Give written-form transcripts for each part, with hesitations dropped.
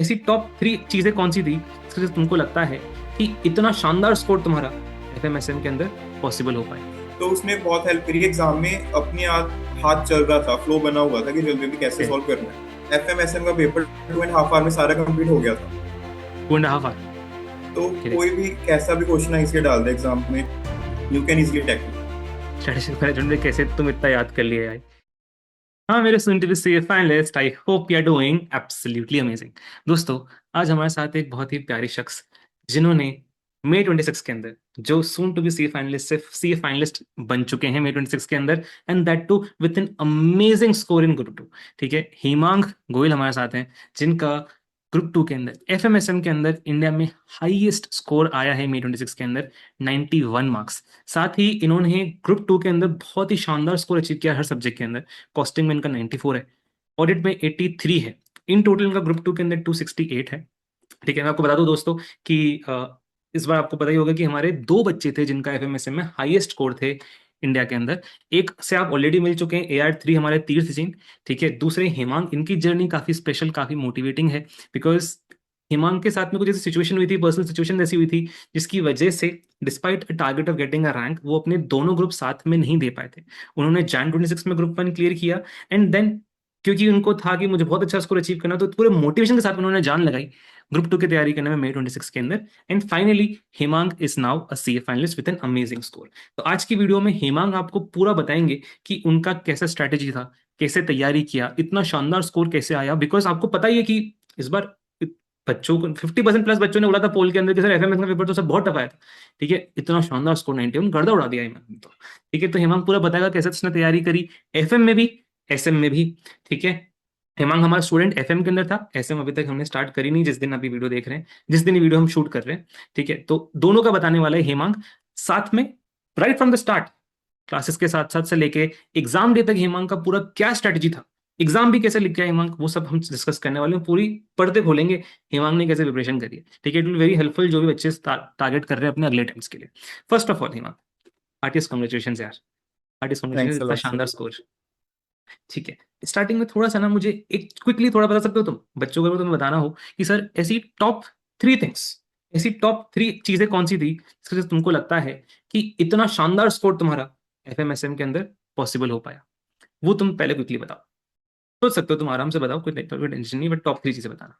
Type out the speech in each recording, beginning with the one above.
ऐसी टॉप 3 चीजें कौन सी थी जिससे तुमको लगता है कि इतना शानदार स्कोर तुम्हारा एफएमएसएम के अंदर पॉसिबल हो पाए? तो उसने बहुत हेल्प करी एग्जाम में। अपने हाथ हाथ चल रहा था, फ्लो बना हुआ था कि जल्दी जल्दी कैसे ओके। सॉल्व करना है। एफएमएसएम का पेपर 2.5 आवर में सारा कंप्लीट हो गया था। 2.5 आवर। तो ग्रेट। कोई भी कैसा भी क्वेश्चन इसे डाल दे एग्जाम में, you can easily tackle. Strategic management में कैसे तुम इतना याद कर लिए यार? हाँ मेरे soon to be C finalist, I hope you are doing absolutely amazing. दोस्तों, आज हमारे साथ एक बहुत ही प्यारी शख्स जिन्होंने May 26 के अंदर, जो soon to be C finalist से सी फाइनलिस्ट बन चुके हैं May 26 के अंदर, and that too with an amazing score in group 2। ठीक है, हेमांग गोयल हमारे साथ हैं, जिनका ग्रुप 2 के अंदर एफएमएसएम के अंदर इंडिया में हाईएस्ट स्कोर आया है May 26 के अंदर, 91 मार्क्स। साथ ही इन्होंने ग्रुप 2 के अंदर बहुत ही शानदार स्कोर अचीव किया हर सब्जेक्ट के अंदर। कॉस्टिंग में इनका 94 है, ऑडिट में 83 है। इन टोटल इनका ग्रुप 2 के अंदर 268 है। ठीक है, मैं आपको बता दूं दोस्तों कि इस बार आपको पता ही होगा कि हमारे दो बच्चे थे जिनका एफएमएसएम में हाईएस्ट स्कोर थे इंडिया के अंदर। एक से आप ऑलरेडी मिल चुके हैं, AR3 हमारे तीर्थ सिंह। ठीक है, दूसरे हेमांग, इनकी जर्नी काफी स्पेशल, काफी मोटिवेटिंग है, बिकॉज हेमांग के साथ में कुछ ऐसी सिचुएशन हुई थी, पर्सनल सिचुएशन ऐसी हुई थी, जिसकी वजह से despite a target of getting a rank, वो अपने दोनों ग्रुप साथ में नहीं दे पाए थे। उन्होंने Jan 26 में ग्रुप 1 क्लियर किया, एंड देन क्योंकि उनको था कि मुझे बहुत अच्छा स्कोर अचीव करना, तो पूरे मोटिवेशन के साथ उन्होंने जान लगाई ग्रुप 2 की तैयारी करने में May 26 के अंदर। And finally Hemang is now a CA finalist with an amazing score. तो आज की वीडियो में हेमांग आपको पूरा बताएंगे कि उनका कैसा स्ट्रैटेजी था, कैसे तैयारी किया, इतना शानदार स्कोर कैसे आया। बिकॉज आपको पता ही है कि इस बार बच्चों को 50% प्लस बच्चों ने बोला था पोल के अंदर कि सर एफएमएस का पेपर तो सब बहुत टफ आया था। ठीक है, इतना शानदार स्कोर 91, गर्दा उड़ा दिया हेमंत ने तो। ठीक है, तो हेमंत पूरा बताएगा कैसे उसने तैयारी करी, एफएम में भी, एसएम में भी। ठीक है, हेमांग हमारा स्टूडेंट एफएम के अंदर था, एसएम अभी तक हमने स्टार्ट करी नहीं, जिस दिन अभी वीडियो देख रहे हैं, जिस दिन ये वीडियो हम शूट कर रहे हैं। ठीक है, तो दोनों का बताने वाला है हेमांग, साथ में right from the start, classes के साथ साथ से लेके एग्जाम डे तक हेमांग का पूरा क्या स्ट्रेटेजी था, एग्जाम भी कैसे लिख गया हेमांग, वो सब हम डिस्कस करने वाले हैं। पूरी पर्दे खोलेंगे हेमांग ने कैसे प्रिपरेशन करी है। ठीक है, इट विल वेरी हेल्पफुल जो भी बच्चे टारगेट कर रहे हैं अपने अगले अटेम्प्ट्स के लिए। First of all Hemang, artist congratulation यार, आर्टिस्ट कॉन्ग्रेचुलेशन, थैंक्स इतना अलॉट शानदार सर। स्कोर। ठीक है, स्टार्टिंग में थोड़ा सा ना मुझे एक क्विकली थोड़ा बता सकते हो तुम बच्चों को, तुम्हें बताना हो कि सर ऐसी टॉप 3 थिंग्स, ऐसी टॉप 3 चीजें कौन सी थी जिससे तुमको लगता है कि इतना शानदार स्कोर तुम्हारा एफएमएसएम के अंदर पॉसिबल हो पाया, वो तुम पहले क्विकली बताओ। सोच सकते हो तुम, आराम से बताओ, कोई टेंशन नहीं, बट टॉप 3 चीजें बताना।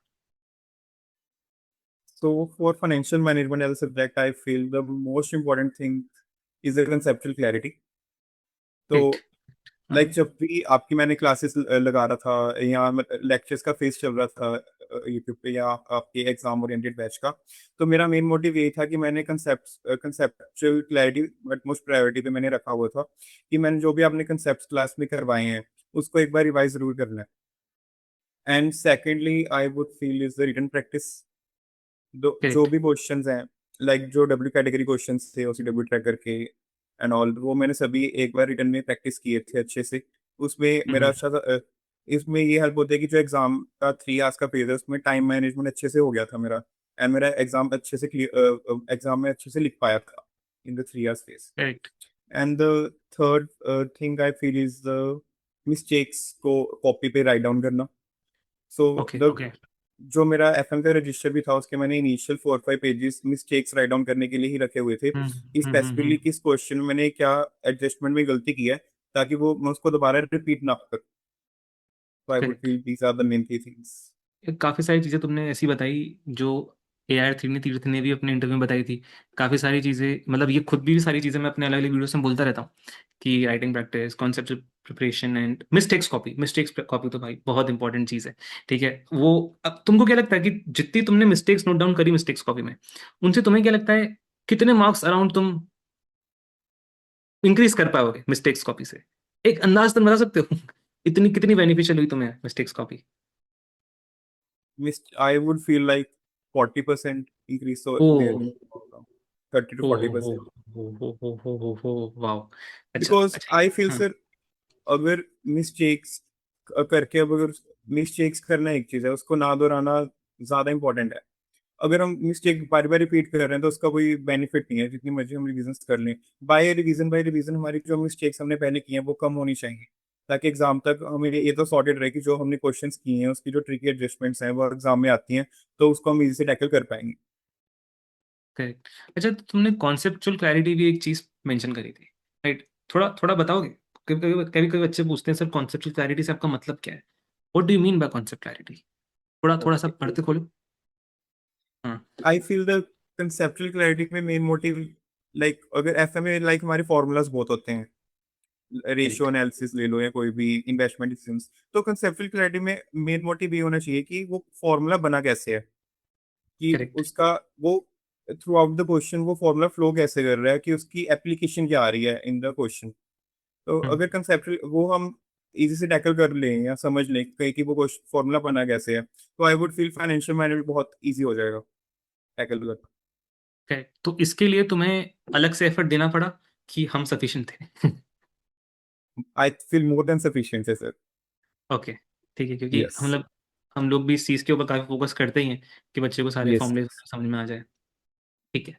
So for financial management as a subject, I feel the most important thing is the conceptual clarity. Great. तो लाइक जब भी आपकी मैंने क्लासेस लगा रहा था या लेक्चर्स का फेस चल रहा था यूट्यूब पे या आपके एग्जाम ओरिएंटेड बैच का, तो मेरा मेन मोटिव यही था कि मैंने conceptual clarity but most priority पे मैंने रखा हुआ था कि मैंने जो भी आपने कंसेप्ट क्लास में करवाए हैं उसको एक बार रिवाइज जरूर करना है। And secondly I would feel is the written practice. जो ग्रेट। भी क्वेश्चंस हैं, लाइक जो डब्ल्यू कैटेगरी क्वेश्चंस थे OCW ट्रैकर के एंड ऑल, वो मैंने सभी एक बार रिटर्न में प्रैक्टिस किए थे अच्छे से। उसमें मेरा अच्छा था। इसमें ये हेल्प होती है कि जो एग्जाम का 3 आवर्स का पेज है उसमें टाइम मैनेजमेंट अच्छे से हो गया था मेरा। एंड मेरा एग्जाम अच्छे से एग्जाम में अच्छे से लिख पाया था in the 3 hours phase. Great. And the third thing I feel is the mistakes को कॉपी पे राइट डाउन करना। So okay the okay. जो मेरा एफएम का रजिस्टर भी था उसके मैंने initial 4 5 pages mistakes write down करने के लिए ही रखे हुए थे कि स्पेसिफिकली किस क्वेश्चन में मैंने क्या एडजस्टमेंट में गलती की है, ताकि वो मैं उसको दोबारा रिपीट ना कर। So I would correct. Feel these are the main three things. काफी सारी चीजें तुमने ऐसी बताई जो AR3 ने, तीर्थ ने भी अपने इंटरव्यू में बताई थी। काफी सारी चीजें, मतलब ये खुद भी सारी चीजें मैं अपने अलग अलग वीडियोस में बोलता रहता हूँ कि writing practice, concept preparation and mistakes copy, mistakes copy तो भाई बहुत इंपॉर्टेंट चीज है। ठीक है, वो अब तुमको क्या लगता है कि जितनी तुमने मिस्टेक्स नोट डाउन करी मिस्टेक्स कॉपी में, उनसे तुम्हें क्या लगता है कितने मार्क्स अराउंड तुम इंक्रीज कर पाओगे मिस्टेक्स कॉपी से? एक अंदाज तुम बता सकते हो इतनी कितनी बेनिफिशियल हुई तुम्हें mistakes copy? Miss I would feel like 40% increase तो ओ देयर इन 30 to हो 40%। हो वाओ। अच्छा बिकॉज अच्छा। आई फील हाँ। सर, अगर मिस्टेक्स करके, अब अगर मिस्टेक्स करना एक चीज है, उसको ना दोहराना ज्यादा इंपॉर्टेंट है। अगर हम मिस्टेक बार बार रिपीट कर रहे हैं तो उसका कोई बेनिफिट नहीं है, जितनी मर्जी हम रिविजन कर लें। बाय रिवीजन हमारी जो मिस्टेक्स हमने पहले की हैं वो कम होनी चाहिए, ताकि एग्जाम तक हमें ये तो सॉर्टेड रहे कि जो हमने क्वेश्चंस किए हैं उसकी जो ट्रिकी एडजस्टमेंट्स हैं वो एग्जाम में आती हैं, तो उसको हम इजी से टैकल कर पाएंगे। करेक्ट। अच्छा, तो तुमने कॉन्सेप्चुअल क्लैरिटी भी एक चीज मेंशन करी थी, राइट? थोड़ा थोड़ा बताओगे? कभी कभी कभी कभी बच्चे पूछते हैं, सर कॉन्सेप्चुअल क्लैरिटी से आपका मतलब क्या है? What do you mean by concept clarity? थोड़ा थोड़ा सा ओके, पढ़ते खोलो। हाँ। I feel the conceptual clarity में मेन मोटिव, लाइक अगर एफए में लाइक हमारे फॉर्मूलाज बहुत होते हैं, रेशियो करेक्ट। एनालिसिस ले लो या कोई भी इन्वेस्टमेंट डिसीजंस, तो कंसेप्चुअल क्लैरिटी में मेन मोटिव ये होना चाहिए कि वो फॉर्मूला बना कैसे है, कि करेक्ट। उसका वो थ्रू आउट द क्वेश्चन वो फॉर्मूला फ्लो कैसे कर रहा है, कि उसकी एप्लीकेशन क्या आ रही है इन द क्वेश्चन। तो हम्म। अगर कंसेप्चुअल वो हम इजी से टैकल कर लें या समझ लें कहीं कि वो फॉर्मूला बना कैसे है, तो आई वुड फील फाइनेंशियल मैनेजमेंट बहुत इजी हो जाएगा टैकल करना। करेक्ट। तो इसके लिए तुम्हें अलग से एफर्ट देना पड़ा कि हम सफिशिएंट थे? I feel more than sufficient है सर। ओके। ठीक है, क्योंकि यस। हम लोग भी इस चीज़ के ऊपर काफ़ी फोकस करते ही हैं कि बच्चे को सारे यस। फॉर्मूले समझ में आ जाए। ठीक है।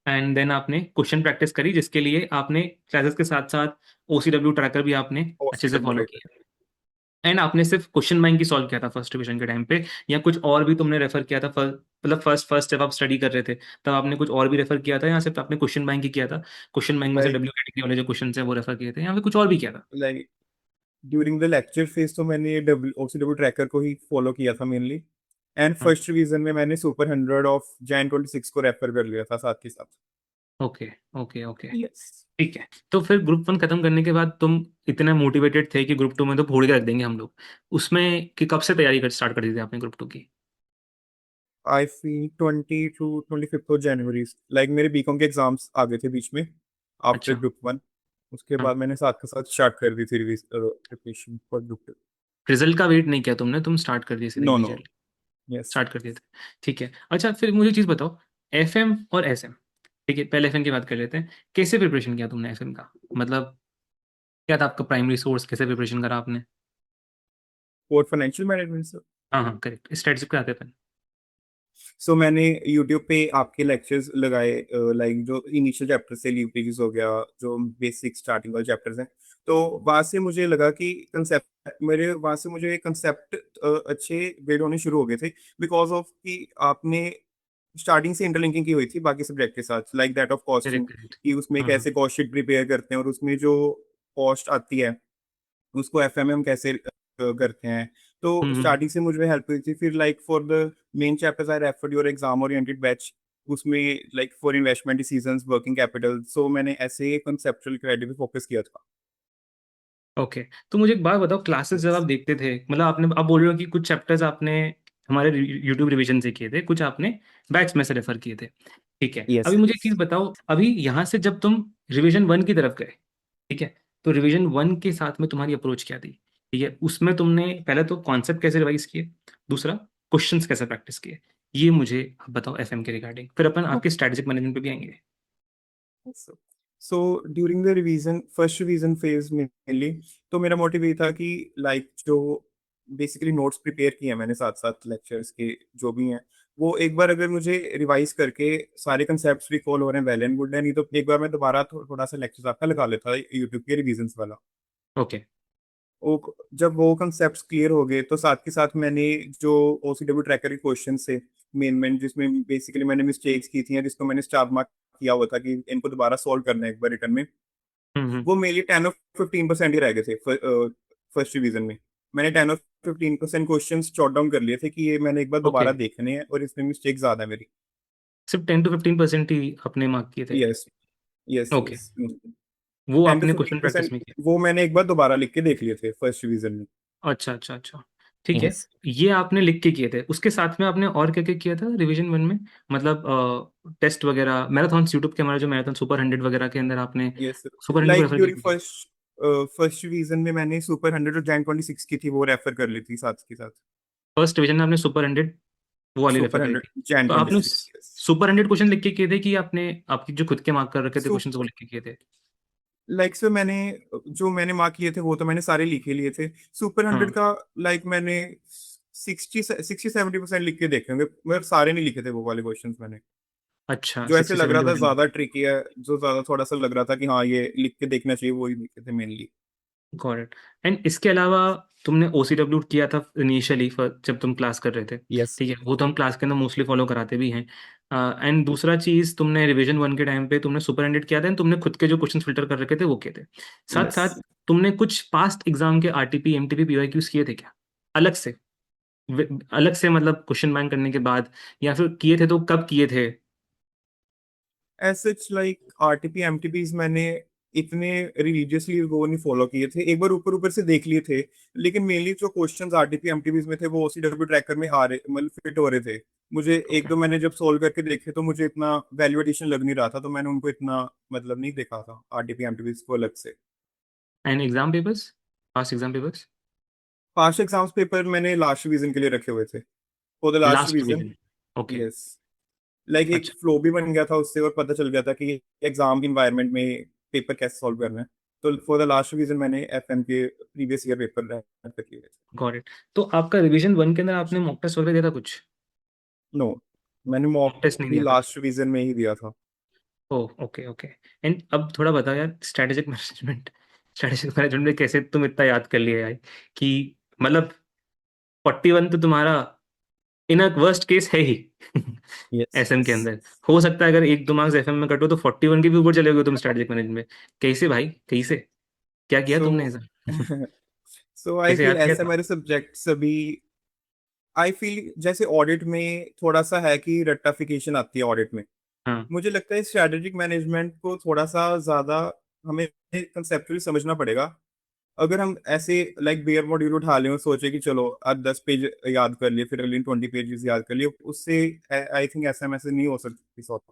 एंड देन आपने क्वेश्चन प्रैक्टिस करी, जिसके लिए आपने क्लासेस के साथ साथ ओसीडब्ल्यू ट्रैकर भी आपने अच्छे से ओसीडब्ल्यू फॉलो ट्रैकर। किया। एंड आपने सिर्फ क्वेश्चन बैंक ही सॉल्व किया था फर्स्ट रिविजन के टाइम पे, या कुछ और भी तुमने रेफर किया था? मतलब फर्स्ट फर्स्ट जब आप स्टडी कर रहे थे तब आपने कुछ और भी रेफर किया था, या सिर्फ आपने क्वेश्चन बैंक ही किया था? क्वेश्चन बैंक में से लाइक डब्ल्यू कैटेगरी वाले जो क्वेश्चन है वो रेफर किए थे, या फिर कुछ और भी किया था? Like during the lecture phase तो मैंने डब्ल्यू ओसीडब्ल्यू ट्रैकर को ही फॉलो किया था मेनली। एंड फर्स्ट रिवीजन में मैंने सुपर 100 ऑफ जैन 26 को रेफर कर लिया था साथ के साथ। ओके। ओके। ओके। यस। ठीक है। तो फिर ग्रुप 1 खत्म करने के बाद तुम इतने मोटिवेटेड थे कि ग्रुप 2 में तो फोड़ के रख देंगे हम लोग, उसमें कि कब से तैयारी कर स्टार्ट कर दी थी आपने ग्रुप 2 की? I feel 20 to 25 January, like मेरे बीकॉम के एग्जाम्स आ गए थे बीच में आफ्टर अच्छा। ग्रुप 1। उसके हाँ। बाद मैंने साथ के साथ स्टार्ट कर दी थी प्रिपरेशन फॉर ग्रुप 2। रिजल्ट का वेट नहीं किया तुमने, तुम स्टार्ट कर दिए सीधे no no. Immediately? Yes. Start कर दिए थे। ठीक है। अच्छा, फिर मुझे एक चीज़ बताओ, एफएम और एसएम, ठीक है, पहले एफएम की बात कर लेते हैं। कैसे प्रिपरेशन किया तुमने एफएम का? मतलब क्या था आपका प्राइमरी सोर्स, कैसे प्रिपरेशन करा आपने? For financial management. हाँ हाँ, करेक्ट, स्टैटिस्टिक्स पे आते हैं। सो मैंने यूट्यूब पे आपके लेक्चर्स लगाए, लाइक जो इनिशियल चैप्टर से लीव हो गया, जो बेसिक स्टार्टिंग वाले चैप्टर्स हैं, तो वहाँ से मुझे लगा कि कंसेप्ट मेरे वहाँ से मुझे कंसेप्ट अच्छे बिल्ड होने शुरू हो गए थे, बिकॉज ऑफ कि आपने स्टार्टिंग से इंटरलिंकिंग की हुई थी बाकी सब्जेक्ट के साथ, like that of costing, correct. Correct. कि उसमें हाँ हाँ। कैसे कॉस्ट शीट प्रिपेयर करते हैं और उसमें जो कॉस्ट आती है उसको एफएमएम कैसे करते हैं। तो हम्म। स्टार्टिंग से मुझे हेल्प हुई थी, फिर like for the main chapters I referred your exam oriented batch, उसमें like for investment decisions working capital, so मैंने ऐसे कंसेप्चुअल क्रेडिट पे फोकस किया था। ओके। तो मुझे एक बात बताओ, क्लासेस जब आप Yes. देखते थे, मतलब आपने आप बोल रहे हो कि कुछ चैप्टर्स आपने हमारे यूट्यूब रिवीजन से किए थे, कुछ आपने बैच में से रेफर किए थे। ठीक है। Yes, अभी मुझे एक yes. चीज़ बताओ, अभी यहाँ से जब तुम रिवीजन 1 की तरफ गए, ठीक है, तो रिवीजन 1 के साथ में तुम्हारी अप्रोच क्या थी? ठीक है, उसमें तुमने पहले तो कॉन्सेप्ट कैसे रिवाइज किए, दूसरा क्वेश्चंस कैसे प्रैक्टिस किए, ये मुझे आप बताओ एफएम के रिगार्डिंग, फिर अपन आपके स्ट्रेटेजिक मैनेजमेंट पे भी आएंगे। So, so during the revision first revision phase में मेनली, तो मेरा मोटिव ये था कि लाइक जो बेसिकली नोट्स प्रिपेयर किए हैं मैंने साथ साथ लेक्चर्स के जो भी हैं, वो एक बार अगर मुझे रिवाइज करके सारे कंसेप्ट रिकॉल हो रहे हैं वेल एंड गुड है, नहीं तो एक बार मैं दोबारा थोड़ा सा लेक्चर्स आपका लगा लेता यूट्यूब के रिवीजन वाला। ओके। जब वो कंसेप्ट क्लियर हो गए तो साथ के साथ मैंने जो ओसीडब्ल्यू ट्रैकर के क्वेश्चन से मेन मेन जिसमें बेसिकली मैंने मिस्टेक्स की थी या जिसको मैंने स्टार मार्क किया हुआ था कि इनको दोबारा सॉल्व करना है एक बार रिटर्न में, हम्म। वो मेरे 10 और 15% ही रह गए थे फर्स्ट रिवीजन में। मैंने 10 और 15% क्वेश्चन जॉट डाउन कर लिए थे कि ये मैंने एक बार ओके। दोबारा देखने हैं और इसमें मिस्टेक ज्यादा है मेरी। सिर्फ 10 to 15% ही अपने मार्क किए थे? यस। यस। ओके। यस। वो टेन टू आपने फिफ्टीन क्वेश्चन प्रैक्टिस परसेंट में किया? वो मैंने एक बार दोबारा लिख के देख लिए थे फर्स्ट रिवीजन में। अच्छा अच्छा अच्छा। ठीक है। यस। ये आपने लिख के किए थे, उसके साथ में आपने और क्या क्या किया था रिवीजन 1 में? मतलब टेस्ट वगैरह, मैराथन, यूट्यूब के हमारे जो मैराथन सुपर 100 वगैरह के अंदर आपने यस। सुपर 100 को लाइक रेफर ड्यूरिंग किया? फर्स्ट रिवीजन में मैंने सुपर 100 और जैन 26 की थी वो रेफर कर ली थी साथ के साथ। फर्स्ट डिवीजन में आपने सुपर 100 वो वाली रेफर सुपर करी 100 थी? जैन तो ट्वेंटी आपने सिक्स यस। सुपर 100 क्वेश्चन लिख के किए थे, कि आपने आपकी जो खुद के मार्क कर रखे थे सो क्वेश्चन वो लिख के किए थे? लाइक सर मैंने जो मैंने मार्क किए थे वो तो मैंने सारे लिखे लिए थे। सुपर 100 हाँ। का लाइक मैंने 60-70% लिख के देखे होंगे, मगर सारे नहीं लिखे थे वो वाले क्वेश्चंस मैंने। अच्छा, जो ऐसे सिक्सटी लग रहा सेवेंटी था परसेंट ज्यादा ट्रिकी है, जो ज्यादा थोड़ा सा लग रहा था कि हाँ ये लिख के देखना चाहिए, वो ही लिखे थे मेनली। Got it. एंड इसके अलावा तुमने ओसीडब्ल्यू किया था इनिशियली जब तुम क्लास कर रहे थे, यस। ठीक है, वो तो हम क्लास के अंदर मोस्टली फॉलो कराते भी हैं। एंड दूसरा चीज, तुमने रिवीजन वन के टाइम पे तुमने सुपरिटेंडेंट किया था and तुमने खुद के जो क्वेश्चन फिल्टर कर रखे थे वो किए थे। साथ यस। साथ तुमने कुछ पास्ट एग्जाम के आरटीपी एमटीपी पीवाईक्यूज किए थे क्या, अलग से? अलग से मतलब क्वेश्चन बैंक करने के बाद, या फिर किए थे तो कब किए थे? एज सच लाइक आरटीपी एमटीपीज मैंने इतने रिलीजियसली वो नहीं फॉलो किए थे, एक बार ऊपर ऊपर से देख लिए थे। लेकिन मेनली जो क्वेश्चंस आरटीपी एमटीपीज में थे वो ओसीडब्ल्यू ट्रैकर में आ रहे, मतलब फिट हो रहे थे। मुझे एक ओके। दो मैंने जब सोल्व करके देखे तो मुझे इतना वैल्यू एडिशन लग नहीं रहा था, तो मैंने उनको इतना मतलब नहीं देखा था आरटीपी एमटीपीज को अलग से। And exam papers, past exam papers? Past exams paper मैंने लास्ट रिवीजन के लिए रखे हुए थे, for the last last revision. Revision. Okay. Yes. Like एक अच्छा। फ्लो भी बन गया था उससे, और पता चल गया था कि एग्जाम की इन्वायरमेंट में पेपर कैसे सॉल्व करना है। तो फॉर द लास्ट रिवीजन मैंने एफएम के प्रीवियस ईयर पेपर रेफर किए थे। Got it. तो आपका रिवीजन वन के अंदर आपने मॉक टेस्ट वगैरह दिया था कुछ? नो, मैंने मॉक मॉक टेस्ट नहीं भी दिया था? लास्ट रिवीजन में ही दिया था। ओह, ओके ओके। एंड अब थोड़ा बताओ यार, स्ट्रेटेजिक मैनेजमेंट, स्ट्रेटेजिक मैनेजमेंट में कैसे तुम इतना याद कर लिए यार, कि मतलब 41 तो तुम्हारा इन अ वर्स्ट केस है ही यस। एसएम के अंदर। हो सकता है अगर एक दो मार्क्स एफएम में कटो तो 41 के भी ऊपर चले गए तुम स्ट्रेटेजिक मैनेजमेंट में। कैसे भाई, कैसे, क्या किया सो तुमने ऐसा? सो आई कैसे फील याद किया ऐसे था? हमारे सब्जेक्ट्स अभी, आई फील जैसे ऑडिट में थोड़ा सा है कि रट्टाफिकेशन आती है ऑडिट में। हाँ। मुझे लगता है स्ट्रैटेजिक मैनेजमेंट को थोड़ा सा ज्यादा हमें कंसेप्चुअली समझना पड़ेगा। अगर हम ऐसे लाइक बेयर मॉड्यूल उठा लें और सोचे कि चलो आज 10 पेज याद कर लिए फिर अगले 20 पेजेस याद कर लिए, उससे आई थिंक ऐसा मैसेज नहीं हो सकती सॉर्ट।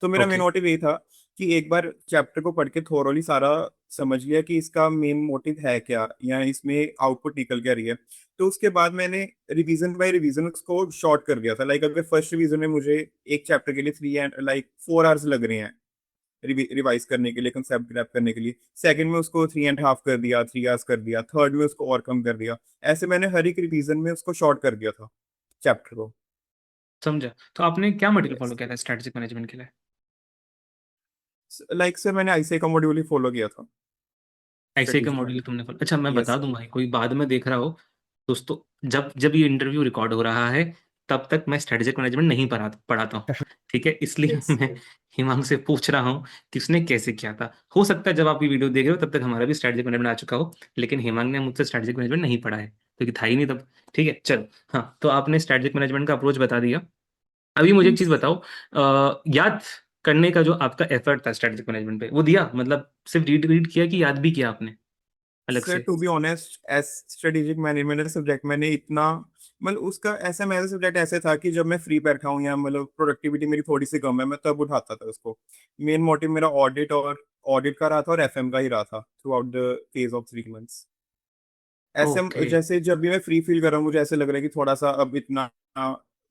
तो मेरा मेन ओके। मोटिव यही था कि एक बार चैप्टर को पढ़ के थोरोली सारा समझ लिया कि इसका मेन मोटिव है क्या या इसमें आउटपुट निकल क्या रही है। तो उसके बाद मैंने रिवीजन बाय रिवीजन उसको शॉर्ट कर दिया था। लाइक अगर फर्स्ट रिवीजन में मुझे एक चैप्टर के लिए 4 आवर्स लग रहे हैं रिवाइज करने के लिए, कंसेप्ट ग्रैप करने के लिए, सेकंड में उसको 3.5 कर दिया, 3 आवर्स कर दिया, थर्ड में उसको और कम कर दिया। ऐसे मैंने हर एक रिवीजन में उसको शॉर्ट कर दिया था चैप्टर को। समझा। तो आपने क्या मॉड्यूल यस। फॉलो किया था स्ट्रेटेजिक मैनेजमेंट के लिए? लाइक सर मैंने आईसीए का मॉड्यूल ही फॉलो किया था। ऐसे का स्ट्रेटेजिक मॉड्यूल मैनेजमेंट। तुमने फॉलो, अच्छा मैं यस बता सर। दूं भाई, कोई बाद में देख रहा हो दोस्तों, जब जब ये इंटरव्यू रिकॉर्ड हो रहा है तब तक मैं स्ट्रेटेजिक मैनेजमेंट नहीं पढ़ाता हूँ, ठीक है, इसलिए यस। मैं हिमांग से पूछ रहा हूँ कि उसने कैसे किया था। हो सकता है जब आप ये वीडियो देख रहे हो तब तक हमारा भी स्ट्रेटेजिक मैनेजमेंट आ चुका हो, लेकिन हिमांग ने मुझसे स्ट्रेटेजिक मैनेजमेंट नहीं पढ़ा है क्योंकि था ही नहीं तब। ठीक है चलो, हाँ, तो आपने स्ट्रेटेजिक मैनेजमेंट का अप्रोच बता दिया। अभी मुझे एक चीज बताओ, याद करने का जो आपका एफर्ट था स्ट्रेटेजिक मैनेजमेंट पे, वो दिया मतलब सिर्फ रीड रीड किया कि याद भी किया आपने अलग सर से? To be honest as strategic management subject मैंने इतना, मतलब उसका ऐसा मेरा सब्जेक्ट ऐसे था कि जब मैं फ्री बैठा हूँ या मतलब प्रोडक्टिविटी मेरी थोड़ी सी कम है मैं तब उठाता था उसको। मेन मोटिव मेरा ऑडिट का रहा था और एफएम का ही रहा था through out the phase of 3 months. ऐसे ओके। जैसे जब भी मैं फ्री फील कर रहा हूँ मुझे ऐसे लग रहा है कि थोड़ा सा अब इतना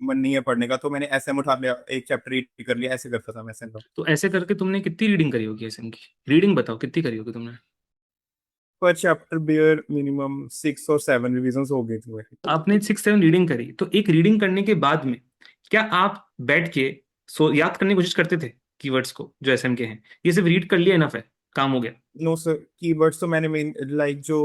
मन नहीं है पढ़ने का, तो मैंने एसएम उठा लिया, एक चैप्टर रीड कर लिया, ऐसे करता था मैं एसएम का। तो ऐसे करके तुमने कितनी रीडिंग करी होगी एसएम की? रीडिंग बताओ कितनी करी होगी तुमने? पर चैप्टर बियर मिनिमम 6 और 7 रिविजन हो गई थी मेरी। आपने 6 7 रीडिंग करी, तो एक रीडिंग करने के बाद में क्या आप बैठ के याद करने की कोशिश करते थे कीवर्ड्स को जो एसएम के हैं, ये सिर्फ रीड कर लिया इनफ है, काम हो गया? नो सर, कीवर्ड्स तो मैंने मेन लाइक जो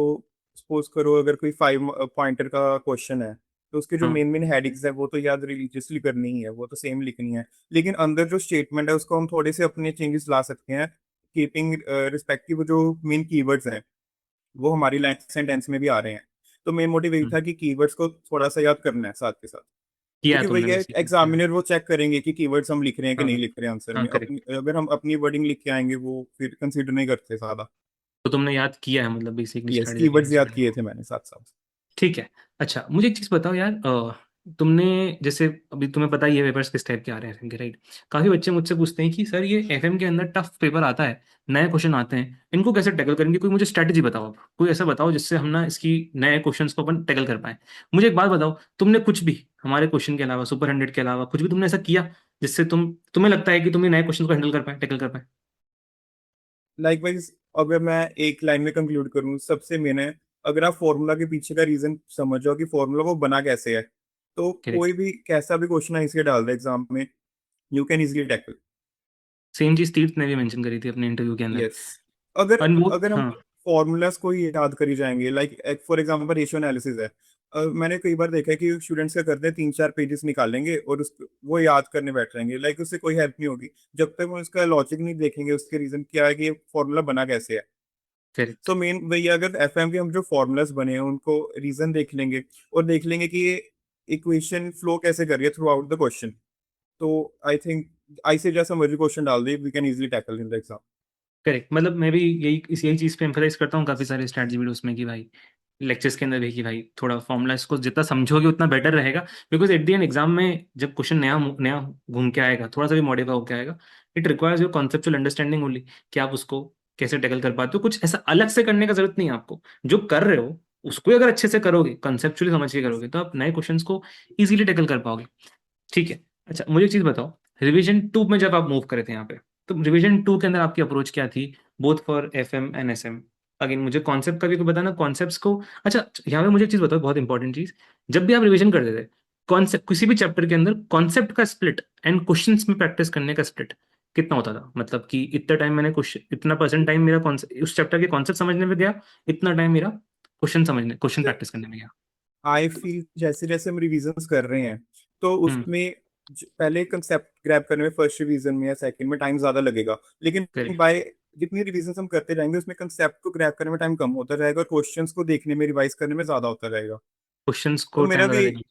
सपोज करो अगर कोई 5 पॉइंटर का क्वेश्चन है तो उसके जो हाँ। मेन मेन हेडिंग्स है वो तो याद रिलीजियसली करनी ही है, वो तो सेम लिखनी है। लेकिन अंदर जो स्टेटमेंट है उसको हम थोड़े से अपने चेंजेस ला सकते हैं, कीपिंग रिस्पेक्टिव जो मेन कीवर्ड्स हैं वो हमारी सेंटेंस में भी आ रहे हैं। तो मेन मोटिव यही था कि कीवर्ड्स को थोड़ा सा याद करना है साथ के साथ। किया क्योंकि तुमने वही है बेसिकली किया। एग्जामिनर वो चेक करेंगे कि कीवर्ड्स हम लिख रहे हैं कि हाँ। नहीं लिख रहे हैं आंसर हाँ में, अपनी करेक्ट। अगर हम अपनी वर्डिंग लिख के आएंगे वो फिर कंसीडर नहीं करते ज्यादा। तो तुमने याद किया है मतलब बेसिकली यस, स्ट्रेटेजिक कीवर्ड्स याद मैनेजमेंट किए को? थे मैंने साथ साथ। ठीक है। अच्छा मुझे एक चीज बताओ यार, तुमने जैसे अभी तुम्हें पता ही है पेपर्स किस टाइप के आ रहे हैं एफएम के, राइट? काफी बच्चे मुझसे पूछते हैं कि सर ये एफएम के अंदर टफ पेपर आता है, नए क्वेश्चन आते हैं, इनको कैसे टैकल करेंगे? कोई मुझे स्ट्रैटेजी बताओ, आप कोई ऐसा बताओ जिससे हम ना इसकी नए क्वेश्चंस को अपन टैकल कर पाए। मुझे एक बात बताओ, तुमने कुछ भी हमारे क्वेश्चन के अलावा, सुपर 100 के अलावा कुछ भी तुमने ऐसा किया जिससे तुम्हें लगता है कि तुम ये नए क्वेश्चन को हैंडल कर पाए, टैकल कर पाए? लाइकवाइज अगर मैं एक लाइन में कंक्लूड करूँ सबसे मेन है, अगर आप फॉर्मूला के पीछे का रीजन समझ जाओ कि फॉर्मूला वो बना कैसे है, तो कोई करेक्ट। भी कैसा भी क्वेश्चन है इसे डाल दे एग्जाम में, you can easily tackle. Same चीज तीर्थ ने भी मेंशन करी थी अपने इंटरव्यू के अंदर। यस। अगर और वो, अगर हम हाँ। फॉर्मूलाज को ही याद करी जाएंगे, like for example ratio analysis है। मैंने कई बार देखा है कि स्टूडेंट्स क्या करते हैं, 3-4 पेजेस निकालेंगे और उस वो याद करने बैठ जाएंगे, लाइक उससे कोई हेल्प नहीं होगी जब तक वो उसका लॉजिक नहीं देखेंगे, उसके रीजन क्या है कि ये फॉर्मूला बना कैसे है। करेक्ट। सो मेन वही है, अगर एफएम के हम जो फॉर्मूलाज बने हैं उनको रीजन देख लेंगे और देख लेंगे कि ये इक्वेशन फ्लो कैसे कर रही है थ्रू आउट द क्वेश्चन, तो आई थिंक आई से जैसा मर्जी क्वेश्चन डाल दे, we can easily tackle in the exam. Correct, मतलब मैं भी यही चीज़ पे एम्फोसाइज करता हूँ काफ़ी सारे स्ट्रैटेजी वीडियोस में कि भाई, लेक्चर्स के अंदर भी, कि भाई थोड़ा फॉर्मूला इसको जितना समझोगे उतना बेटर रहेगा। Because at the end exam में जब क्वेश्चन नया नया घूम के आएगा, थोड़ा सा भी मॉडिफाई होकर आएगा, it requires your conceptual understanding only, कि आप उसको कैसे टैकल कर पाते हो। कुछ ऐसा अलग से करने का जरूरत नहीं है आपको, जो कर रहे हो उसको ही अगर अच्छे से करोगे, कंसेप्चुअली समझ के करोगे, तो आप नए क्वेश्चंस को इजीली टैकल कर पाओगे। ठीक है। अच्छा, मुझे एक चीज बताओ, रिवीजन टू में जब आप मूव करे थे यहाँ पे, तो रिवीजन टू के अंदर आपकी अप्रोच क्या थी, both for F M and S M? Again मुझे कॉन्सेप्ट का भी बताना, कॉन्सेप्ट्स को। अच्छा, यहाँ पे मुझे एक चीज बताओ, बहुत इंपॉर्टेंट चीज, जब भी आप रिवीजन करते थे कॉन्सेप्ट, किसी भी चैप्टर के अंदर कॉन्सेप्ट का स्प्लिट एंड क्वेश्चंस में प्रैक्टिस करने का स्प्लिट कितना होता था? मतलब कि इतना टाइम मैंने क्वेश्चन, इतना परसेंट टाइम मेरा उस चैप्टर के कॉन्सेप्ट समझने में गया, इतना टाइम मेरा क्वेश्चन प्रैक्टिस करने में गया। आई फील जैसे जैसे हम रिविजन्स कर रहे हैं तो हम्म। उसमें पहले कंसेप्ट ग्रैब करने में फर्स्ट रिवीजन में या सेकंड में टाइम ज्यादा लगेगा, लेकिन करेक्ट। बाय जितनी रिवीजन हम करते जाएंगे उसमें कंसेप्ट को ग्रैब करने में टाइम कम होता जाएगा और क्वेश्चंस को देखने में रिवाइज करने में ज्यादा होता जाएगा। क्वेश्चंस तो को मेरा टाइम भी ज्यादा देना।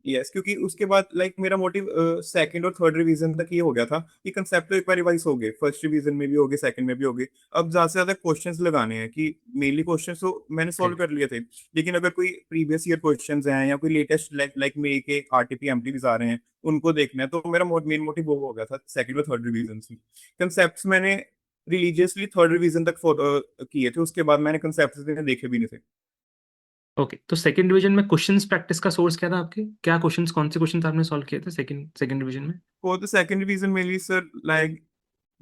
यस, क्योंकि उसके बाद लाइक मेरा मोटिव सेकंड और थर्ड रिवीजन तक ये हो गया था कि कंसेप्ट तो एक बार रिवाइज हो गए, फर्स्ट रिवीजन में भी हो गए, सेकंड में भी हो गए, अब ज्यादा से ज्यादा क्वेश्चंस लगाने हैं कि मेनली क्वेश्चंस तो मैंने सॉल्व कर लिए थे, लेकिन अगर कोई प्रीवियस ईयर क्वेश्चंस हैं या कोई लेटेस्ट लाइक मे के आरटीपी एमटीपीज आ रहे हैं उनको देखना है, तो मेरा मेन मोटिव वो हो गया था सेकंड और थर्ड रिवीजन से। कंसेप्ट मैंने रिलीजियसली थर्ड रिवीजन तक किए थे, उसके बाद मैंने कंसेप्ट देखे भी नहीं थे। ओके, तो सेकंड डिवीजन में क्वेश्चंस प्रैक्टिस का सोर्स क्या था आपके? क्या क्वेश्चंस, कौन से क्वेश्चंस आपने सॉल्व किए थे सेकंड सेकंड डिवीजन में? For the second revision mainly sir, like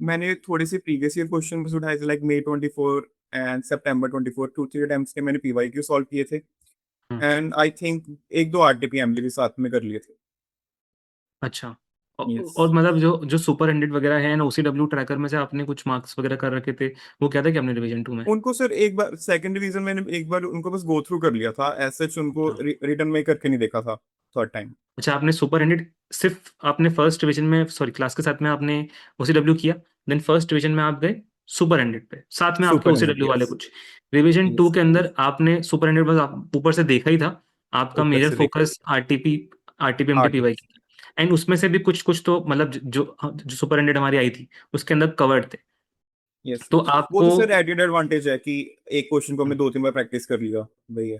मैंने थोड़े से प्रीवियस ईयर क्वेश्चन उठाए थे, like May 24 and September 24, 2-3 attempts के मैंने पीवाईक्यू सॉल्व किए थे। हम्म। एंड आई थिंक एक दो आरटीपी एमडी भी साथ में कर लिए थे। अच्छा। यस, और मतलब जो जो सुपर हंड्रेड वगैरह है ना, OCW ट्रैकर में से आपने कुछ मार्क्स वगैरह कर रखे थे, वो क्या था कि आपने डिवीजन टू में? उनको सर एक बार सेकंड डिवीजन मैंने एक बार उनको बस गो थ्रू कर लिया था, एज सच उनको अच्छा। रिटर्न में करके नहीं देखा था थर्ड टाइम। अच्छा, आपने सुपर हंड्रेड सिर्फ आपने फर्स्ट डिवीजन में, सॉरी, क्लास के साथ में आपने OCW किया, देन फर्स्ट डिवीजन में आप गए सुपर हंड्रेड पे, साथ में आपके सुपर हंड्रेड, OCW वाले यस। कुछ। रिवीजन टू यस, के अंदर आपने सुपर हंड्रेड बस आप ऊपर से देखा ही था, आपका ऊपर मेजर से देखा focus RTP, RTP MTP RTP. वाई की। एंड उसमें से भी कुछ कुछ तो मतलब जो सुपर हंड्रेड हमारी आई थी उसके अंदर कवर्ड थे, यस, तो वो आपको। तो सर एडेड एडवांटेज है कि एक क्वेश्चन को हमने 2-3 बार प्रैक्टिस कर लिया, भैया।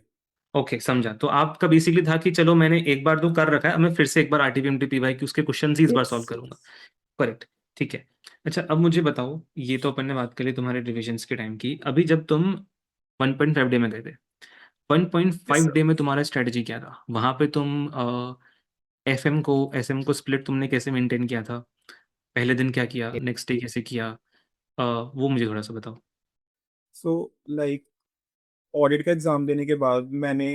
ओके, समझा। तो आपका बेसिकली था कि चलो मैंने एक बार तो कर रखा है, अब मैं फिर से एक बार आरटीपी एमटीपी वाई की उसके क्वेश्चन ही इस बार यस। सॉल्व करूंगा। करेक्ट। ठीक है। अच्छा, अब मुझे बताओ, ये तो अपन ने बात करी तुम्हारे रिविजन्स के टाइम की, अभी जब तुम 1.5 डे में गए थे, one point yes five day में तुम्हारा स्ट्रेटजी क्या था वहां पे? तुम एफएम को एसएम को स्प्लिट तुमने कैसे मेंटेन किया था? पहले दिन क्या किया, सर, नेक्स्ट डे कैसे किया? वो मुझे थोड़ा सा बताओ। सो लाइक ऑडिट का एग्जाम देने के बाद मैंने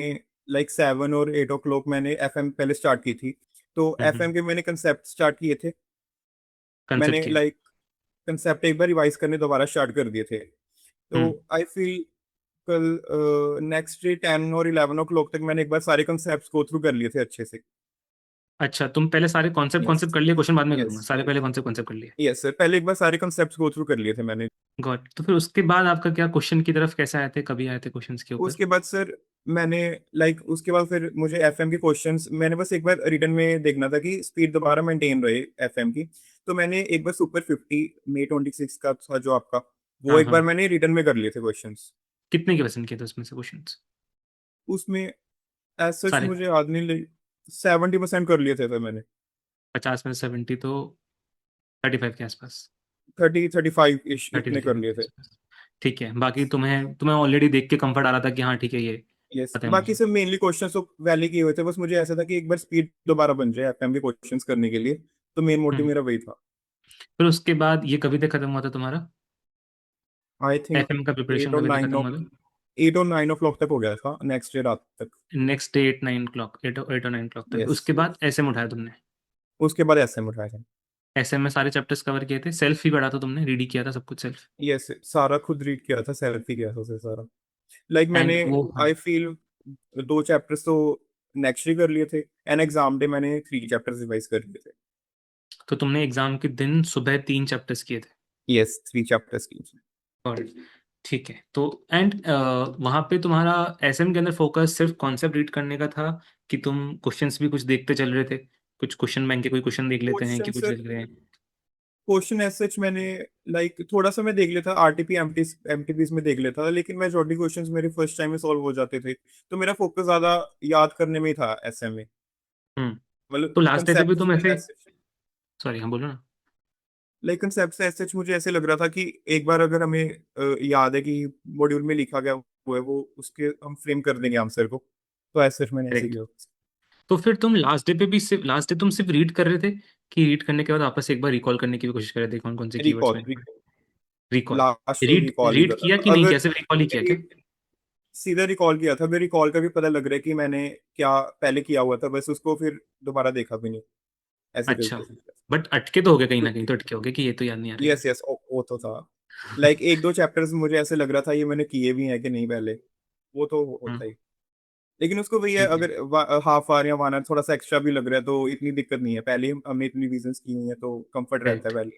लाइक 7 और 8 o'clock मैंने एफएम पहले स्टार्ट की थी, तो एफएम के मैंने कंसेप्ट स्टार्ट किए थे। कंसेप्ट मैंने किया। लाइक कंसेप्ट एक बार रिवाइज करने दोबारा स्टार्ट कर दिए थे, तो हम्म। आई फील कल नेक्स्ट डे 10 और 11 o'clock तक मैंने एक बार सारे कंसेप्ट गो थ्रू कर लिए थे अच्छे से। अच्छा, तुम पहले सारे कॉन्सेप्ट यस। कॉन्सेप्ट कर लिए, क्वेश्चन बाद में यस। करूंगा, सारे पहले कॉन्सेप्ट कॉन्सेप्ट कर लिए। यस सर, पहले एक बार सारे कंसेप्ट गो थ्रू कर लिए थे मैंने। गॉड, तो फिर उसके बाद आपका क्या, क्वेश्चन की तरफ कैसे आए थे, कभी आए थे क्वेश्चंस के ऊपर? उसके बाद सर मैंने लाइक उसके बाद फिर मुझे एफएम के क्वेश्चंस मैंने बस एक बार रिटर्न में देखना था कि स्पीड दोबारा मेंटेन रहे एफएम की, तो मैंने एक बार सुपर 50 May 26 का था जो आपका, वो हाँ एक बार हाँ। मैंने रिटर्न में कर लिए थे क्वेश्चंस। कितने के पसंद किए थे उसमें से क्वेश्चंस? उसमें एज सच सारे? मुझे याद नहीं, 70% कर लिए थे सर मैंने। 50 में से 70 तो 35 के आसपास। 30-35 इश थर्टी इतने थर्टी कर फाइव लिए के थे। आसपास। ठीक है, बाकी तुम्हें तुम्हें ऑलरेडी देख के कंफर्ट आ रहा था कि हाँ ठीक है, ये यस, पता है बाकी मुझे। सब मेनली क्वेश्चंस तो वैली किए हुए थे, बस मुझे ऐसा था कि एक बार स्पीड दोबारा बन जाए एफएम के क्वेश्चंस करने के लिए, तो मेन मोटिव हम्म। मेरा वही था। फिर उसके बाद ये कभी तक खत्म हुआ था तुम्हारा, आई थिंक एफएम का एट प्रिपरेशन और कभी तक नाइन खत्म ओ हुआ था? 8 और 9 o'clock तक हो गया था, नेक्स्ट डे रात तक। नेक्स्ट डे 8-9 क्लॉक, 8 और 9 क्लॉक तक, यस। उसके बाद ऐसे में उठाया तुमने? उसके बाद एसएम उठाया था। एसएम में सारे चैप्टर्स कवर किए थे, सेल्फ ही पढ़ा था तुमने, रीड ही किया था सब कुछ सेल्फ? यस, सारा खुद रीड किया था, सेल्फ ही किया था उसे सारा। लाइक एंड मैंने, वो, हाँ, आई फील 2 चैप्टर्स तो नेक्स्ट ही कर लिए थे, एंड एग्जाम डे मैंने 3 चैप्टर्स रिवाइज कर लिए थे। तो तुमने एग्जाम के दिन सुबह 3 चैप्टर्स किए थे? यस, 3 चैप्टर्स की। और ठीक है, तो एंड वहाँ पे तुम्हारा एसएम के अंदर फोकस सिर्फ कॉन्सेप्ट रीड करने का था, कि तुम क्वेश्चंस भी कुछ देखते चल रहे थे, कुछ क्वेश्चन बैंक के कोई क्वेश्चन देख लेते हैं कि क्वेश्चन कुछ सर, देख रहे हैं? क्वेश्चन एज सच मैंने लाइक थोड़ा सा मैं देख लेता, आरटीपी एमटीपीस में देख लेता था, लेकिन मेजॉरिटी क्वेश्चंस मेरे फर्स्ट टाइम में सॉल्व हो जाते थे, तो मेरा फोकस ज्यादा याद करने में ही था एसएम में। हम्म। मतलब तो लास्ट डे पे भी कंसेप्ट तुम ऐसे, एज सच, सॉरी, हाँ बोलो ना। लाइक कंसेप्ट एज सच मुझे ऐसे लग रहा था कि एक बार अगर हमें याद है कि मॉड्यूल में लिखा गया वो है, वो उसके हम फ्रेम कर देंगे आंसर को, तो एज सच मैंने ऐसे करेक्ट। किया। तो फिर तुम लास्ट डे पे भी सिर्फ, लास्ट डे तुम सिर्फ रीड कर रहे थे, कि रीड करने के बाद वापस एक बार रिकॉल करने की भी कोशिश कर रहे थे कौन कौन से कीवर्ड्स रिकॉल, में? रिकॉल। लास्ट तो रीड रिकॉल ही रीड कर किया रहा था कि नहीं, अगर, कैसे रिकॉल ही किया क्या? सीधा रिकॉल किया था। मैं रिकॉल का भी पता लग रहा है कि मैंने क्या पहले किया हुआ था, बस उसको फिर दोबारा देखा भी नहीं, ऐसे अच्छा, करके। बट अटके तो हो गए कहीं ना कहीं, तो अटके हो गए कि ये तो याद नहीं आ रही। यस यस, वो तो था। लाइक 1-2 चैप्टर्स मुझे ऐसे लग रहा था ये मैंने किए भी हैं कि नहीं पहले, वो तो हम्म। होता ही। लेकिन उसको भैया ठीक है। अगर हाफ आवर या 1 आवर थोड़ा सा एक्स्ट्रा भी लग रहा है तो इतनी दिक्कत नहीं है, पहले ही हमने इतनी रीजंस की हुई है तो कंफर्ट रहता है करेक्ट। पहले।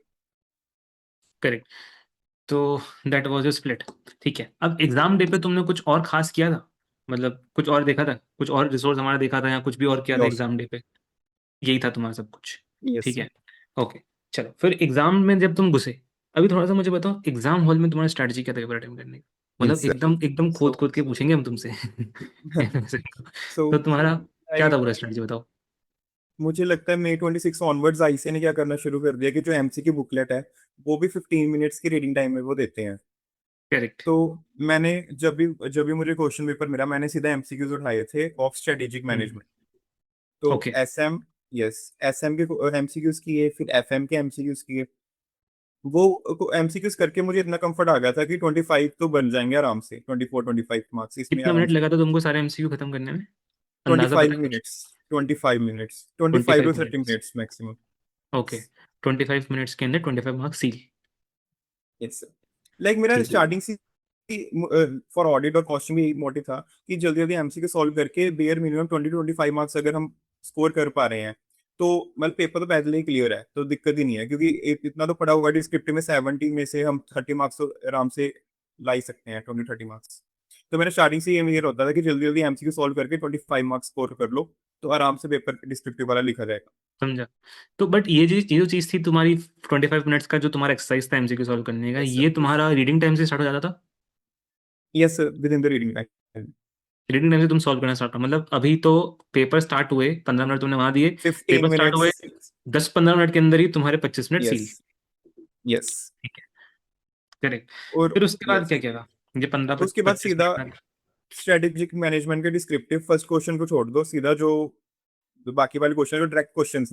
करेक्ट। तो दैट वाज योर स्प्लिट। ठीक है, अब एग्जाम डे पे तुमने कुछ और खास किया था, मतलब कुछ और देखा था, कुछ और रिसोर्स हमारा देखा था, या कुछ भी और किया था योर एग्जाम डे पे? यही था तुम्हारा सब कुछ? यस। ठीक है। ओके। चलो फिर एग्जाम में जब तुम घुसे, अभी थोड़ा सा मुझे बताओ, एग्जाम हॉल में तुम्हारा स्ट्रैटेजी क्या था पेपर अटेम्प्ट करने का? मतलब यस एकदम एकदम खोद सो खोद के पूछेंगे हम तुमसे। सो तो तुम्हारा क्या था लाइक पूरा स्ट्रैटेजी, बताओ। मुझे लगता है May 26 ऑनवर्ड्स आईसीए ने क्या करना शुरू कर दिया कि जो एमसीक्यू बुकलेट है वो भी 15 मिनट्स की रीडिंग टाइम में वो देते हैं। करेक्ट। तो मैंने जब भी मुझे क्वेश्चन पेपर मिला मैंने सीधा एमसीक्यूज उठाए थे ऑफ स्ट्रेटेजिक हम्म। मैनेजमेंट। तो ओके। एसएम, यस, एसएम के एमसीक्यूज किए, फिर एफएम के एमसीक्यूज किए। वो एमसीक्यूज करके मुझे इतना कंफर्ट आ गया था कि 25 तो बन जाएंगे आराम से, 24-25 मार्क्स इसमें कितना आराम मिनट से। लगा था तुमको सारे एमसीक्यू खत्म करने में, ट्वेंटी अंदाजा फाइव पता है कुछ? Minutes 25 minutes, twenty twenty five five to thirty minutes minutes maximum. Okay. 25 minutes के अंदर 25 मार्क्स सील। यस, लाइक मेरा ठीक है। स्टार्टिंग से फॉर ऑडिट और कॉस्टिंग भी मोटिव था कि जल्दी जल्दी एमसीक्यू सॉल्व करके बेयर मिनिमम 20-25 मार्क्स अगर हम स्कोर कर पा रहे हैं तो मतलब पेपर तो पहले ही क्लियर है, तो दिक्कत ही नहीं है, क्योंकि इतना तो पड़ा हुआ है डिस्क्रिप्टिव में, 70 में से हम 30 मार्क्स तो आराम से ला ही सकते हैं, 20-30 मार्क्स। तो मेरा स्टार्टिंग से ये मेरा होता था कि जल्दी जल्दी एमसीक्यू सॉल्व करके 25 मार्क्स स्कोर कर लो, तो आराम से पेपर डिस्क्रिप्टिव वाला लिखा जाएगा। समझा। तो बट ये जो चीज़ थी तुम्हारी, 25 मिनट्स का जो तुम्हारा एक्सरसाइज था एमसीक्यू सॉल्व करने का, यस ये तुम्हारा रीडिंग टाइम से स्टार्ट हो जाता था? Yes, with in the reading time. Reading time से तुम सॉल्व करना स्टार्ट, मतलब अभी तो पेपर स्टार्ट हुए, 15 मिनट तुमने वहां दिए, फिफ्टीन पेपर स्टार्ट हुए, मिनट्स 10-15 मिनट के अंदर ही तुम्हारे 25 मिनट यस सील। यस। ठीक है। करेक्ट। और फिर उसके बाद यस, क्या किया था? ये पंद्रह उसके बाद पच्चीस सीधा मिनट में? स्ट्रेटेजिक मैनेजमेंट के डिस्क्रिप्टिव फर्स्ट क्वेश्चन को छोड़ दो, सीधा जो बाकी वाले क्वेश्चन जो डायरेक्ट क्वेश्चन,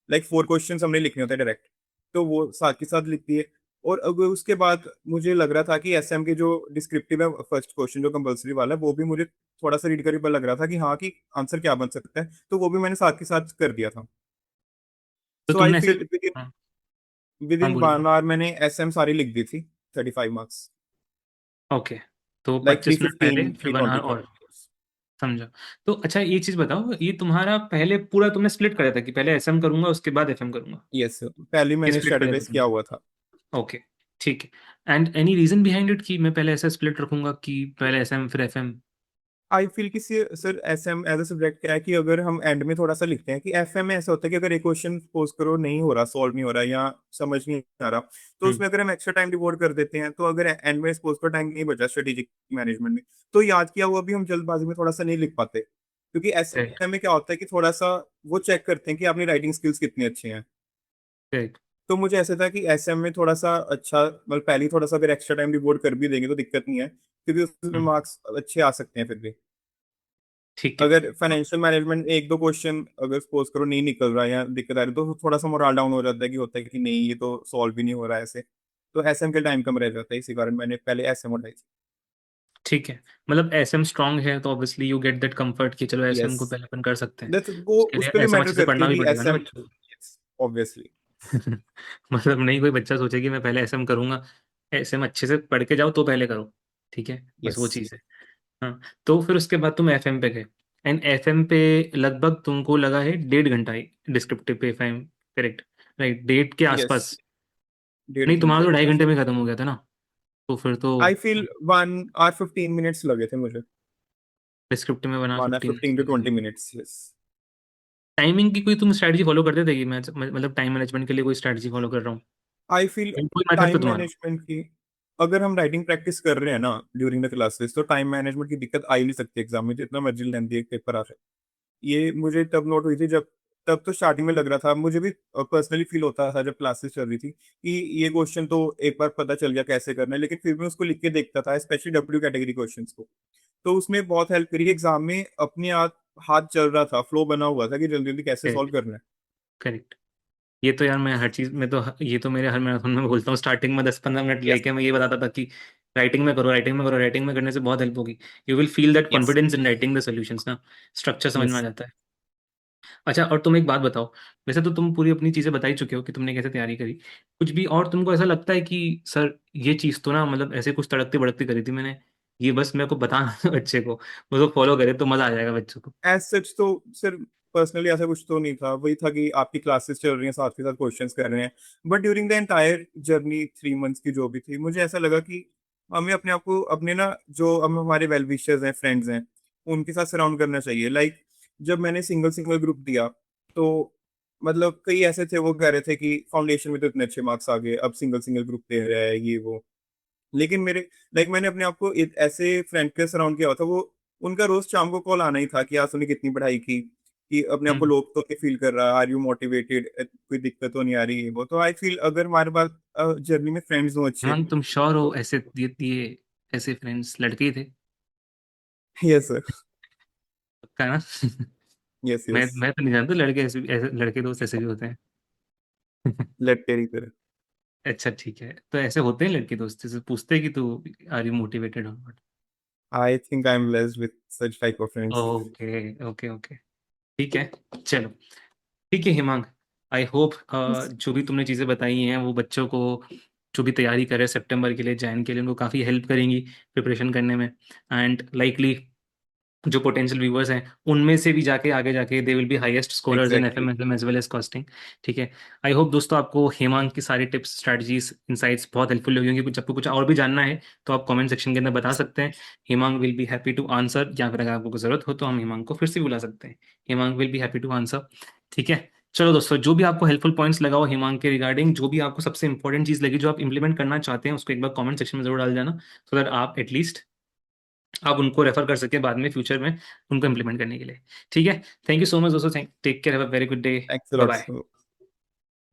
लाइक 4 क्वेश्चन हमने लिखने होते हैं डायरेक्ट, तो वो साथ के साथ लिख दिए। और अगर उसके बाद मुझे लग रहा था कि एसएम के जो डिस्क्रिप्टिव है फर्स्ट क्वेश्चन जो कंपलसरी वाला है वो भी मुझे थोड़ा सा रीड करके पता लग रहा था कि हाँ कि आंसर क्या बन सकता है, तो वो भी मैंने साथ के साथ कर दिया था। तो सो आई तुमने ऐसे, फील हाँ, विद हाँ इन बोलो। 1 आवर मैंने एसएम सारी लिख दी थी, 35 मार्क्स, ओके। तो लाइक थ्री 25 मिनट पहले, फिफ्टीन फिर थ्री 1 आवर ट्वेंटी और। समझा। तो अच्छा ये चीज बताओ, ये तुम्हारा पहले पूरा तुमने स्प्लिट करा था कि पहले एसएम करूंगा उसके बाद एफएम करूंगा? यस, पहले ये मैंने स्प्लिट करा था स्ट्रेटेजाइज किया तुमने? हुआ था। ओके। ठीक है। And any reason behind it कि मैं पहले ऐसा स्प्लिट रखूंगा कि पहले एसएम फिर एफएम? आई फील कि sir SM as a subject क्या है कि अगर हम एंड में थोड़ा सा लिखते हैं कि एफएम में ऐसा होता है कि अगर एक क्वेश्चन सपोज करो नहीं हो रहा, सॉल्व नहीं हो रहा या समझ नहीं आ रहा, तो हम्म। उसमें अगर हम एक्स्ट्रा टाइम डिवोट कर देते हैं, तो अगर एंड में सपोज करो टाइम नहीं बचा स्ट्रेटेजिक मैनेजमेंट में, तो याद किया हुआ भी हम जल्दबाजी में थोड़ा सा नहीं लिख पाते, क्योंकि राइट। एसएम में क्या होता है कि थोड़ा सा वो चेक करते हैं कि आपकी राइटिंग स्किल्स कितनी अच्छी हैं। राइट। तो मुझे ऐसा था कि एसएम में थोड़ा सा अच्छा, मतलब पहले ही थोड़ा सा अगर एक्स्ट्रा टाइम डिवोट कर भी देंगे तो दिक्कत नहीं है, क्योंकि उसमें हम्म। मार्क्स अच्छे आ सकते हैं फिर भी। ठीक है। अगर फाइनेंशियल मैनेजमेंट 1-2 क्वेश्चन अगर सपोज करो नहीं निकल रहा है या दिक्कत आ रही है तो थोड़ा सा मोरल डाउन हो जाता है कि होता है कि नहीं ये तो सॉल्व भी नहीं हो रहा है ऐसे, तो एसएम के टाइम कम रह जाता है, इसी कारण मैंने पहले एसएम उठाई थी। ठीक है, मतलब एसएम स्ट्रांग है तो obviously you get that comfort कि चलो एसएम यस, को पहले अपन कर सकते हैं। दैट्स वो उसके उस लिए पर भी एसएम मैटर अच्छे से करती पढ़ना है भी कि पड़ेगा ना एसएम, बच्चों को। ऑब्वियसली मतलब नहीं कोई बच्चा सोचे कि मैं पहले एसएम करूंगा, एसएम अच्छे से पढ़ के जाओ तो पहले करो। ठीक है, बस वो यस। चीज़ है। हाँ, तो फिर उसके बाद तुम एफएम पे गए। एंड एफएम पे लगभग तुमको लगा है 1.5 घंटा ही डिस्क्रिप्टिव पे, एफएम करेक्ट? राइट, डेट के यस, आसपास। डेढ़ नहीं, तुम्हारा घंटे तो के 2.5 घंटे में आसपास। खत्म हो गया था ना, तो फिर तो आई फील 1 hour 15 minutes लगे थे मुझे। डिस्क्रिप्टिव में बना 15 1 hour 15 to minute. 20 minutes, yes. Timing की कोई तुम स्ट्रैटेजी फॉलो करते थे कि मैं मतलब टाइम मैनेजमेंट के लिए कोई स्ट्रैटेजी फॉलो कर रहा हूँ? आई फील कोई मेथड था टाइम तुम्हारा? मैनेजमेंट की, अगर हम राइटिंग प्रैक्टिस कर रहे हैं ना ड्यूरिंग द क्लासेस, तो टाइम मैनेजमेंट की दिक्कत आ ही नहीं सकती एग्जाम में, जितना मर्जी लेंदी एक पेपर आ जाए। ये मुझे तब नोट हुई थी जब, तब तो स्टार्टिंग में लग रहा था मुझे भी, पर्सनली फील होता था जब क्लासेस चल रही थी कि ये क्वेश्चन तो एक बार पता चल गया कैसे करना है, लेकिन फिर मैं उसको लिख के देखता था, स्पेशली डब्ल्यू कैटेगरी क्वेश्चंस को। तो उसमें बहुत हेल्प करी एग्जाम में, अपने आप हाथ चल रहा था, फ्लो बना हुआ था कि जल्दी जल्दी कैसे सॉल्व करेक्ट, करना है। करेक्ट। ये तो यार मैं हर चीज में तो, ये तो मेरे हर मैराथन में बोलता हूँ, स्टार्टिंग में 10-15 मिनट यस। लेके मैं ये बताता था कि राइटिंग में करो, राइटिंग में करो, राइटिंग में करने से बहुत हेल्प होगी। You will feel that yes. Confidence in writing the solutions ना, स्ट्रक्चर समझ में आ यस। जाता है। अच्छा, और तुम एक बात बताओ, वैसे तो तुम पूरी अपनी चीजें बता ही चुके हो कि तुमने कैसे तैयारी करी। कुछ भी और तुमको ऐसा लगता है कि सर ये चीज तो ना, मतलब ऐसे कुछ तड़कती भड़कती करी थी मैंने, ये बस मेरे को बताना था बच्चे को, वो तो फॉलो करे तो मजा आ जाएगा बच्चों को? एज सच तो सिर्फ पर्सनली ऐसा कुछ तो नहीं था, वही था कि आपकी क्लासेस चल रही हैं, साथ के साथ क्वेश्चंस कर रहे हैं। But during the entire journey 3 months की जो भी थी, मुझे ऐसा लगा कि हमें अपने आप को, अपने ना, जो हम हमारे वेल विशर्स हैं, फ्रेंड्स हैं, उनके साथ सराउंड करना चाहिए। लाइक जब मैंने सिंगल सिंगल ग्रुप दिया, तो मतलब कई ऐसे थे वो कह रहे थे कि फाउंडेशन में तो इतने अच्छे मार्क्स आ गए, अब सिंगल सिंगल ग्रुप दे रहा है ये वो। लेकिन मेरे, लाइक मैंने अपने आप को एक ऐसे फ्रेंड के सराउंड किया हुआ था, वो उनका रोज शाम को कॉल आना ही था कि आज तूने कितनी पढ़ाई की, कि अपने आप को हम्म। लोग तो नहीं फील कर रहा, आर यू मोटिवेटेड, कोई दिक्कत तो नहीं आ रही है वो। तो आई फील अगर हमारे पास जर्नी में फ्रेंड्स हो अच्छे, हाँ, तुम श्योर हो तो ऐसे ये ऐसे फ्रेंड्स लड़के ही थे? Yes sir. पक्का ना? यस मैं यस। मैं तो नहीं जानता, लड़के ऐसे लड़के दोस्त ऐसे भी होते हैं। लेट तेरी तरह। अच्छा ठीक है, तो ऐसे होते हैं लड़के दोस्त जैसे पूछते हैं कि तू आर यू मोटिवेटेड और not? I think I am blessed with such type of friends. Okay, okay, okay. ठीक है, चलो। ठीक है हिमांग, आई होप जो भी तुमने चीज़ें बताई हैं वो बच्चों को जो भी तैयारी करे सितंबर के लिए, जैन के लिए, उनको काफ़ी हेल्प करेंगी प्रिपरेशन करने में। एंड लाइकली जो पोटेंशियल व्यूअर्स हैं उनमें से भी जाके आगे जाके they will be highest scorers in exactly. FM as well as costing. ठीक है। आई होप दोस्तों आपको हेमांग की सारी टिप्स, स्ट्रैटेजीज, इंसाइट्स बहुत हेल्पफुल लगी होंगी। कुछ आपको कुछ और भी जानना है तो आप कमेंट सेक्शन के अंदर बता सकते हैं। Hemang will be happy to answer, या फिर अगर आपको जरूरत हो तो हम हेमांग को फिर से बुला सकते हैं। Hemang will be happy to answer. ठीक है। चलो दोस्तों, जो भी आपको हेल्पफुल पॉइंट्स लगा हो हेमांग के रिगार्डिंग, जो भी आपको सबसे इंपॉर्टेंट चीज लगी जो आप इंप्लीमेंट करना चाहते हैं, उसको एक बार कमेंट सेक्शन में जरूर डाल देना, सो दैट आप एटलीस्ट आप उनको रेफर कर सके बाद में फ्यूचर में उनको इम्प्लीमेंट करने के लिए। ठीक है। थैंक यू सो मच दोस्तों, take care, have a very good day. Thanks a bye lot. Bye.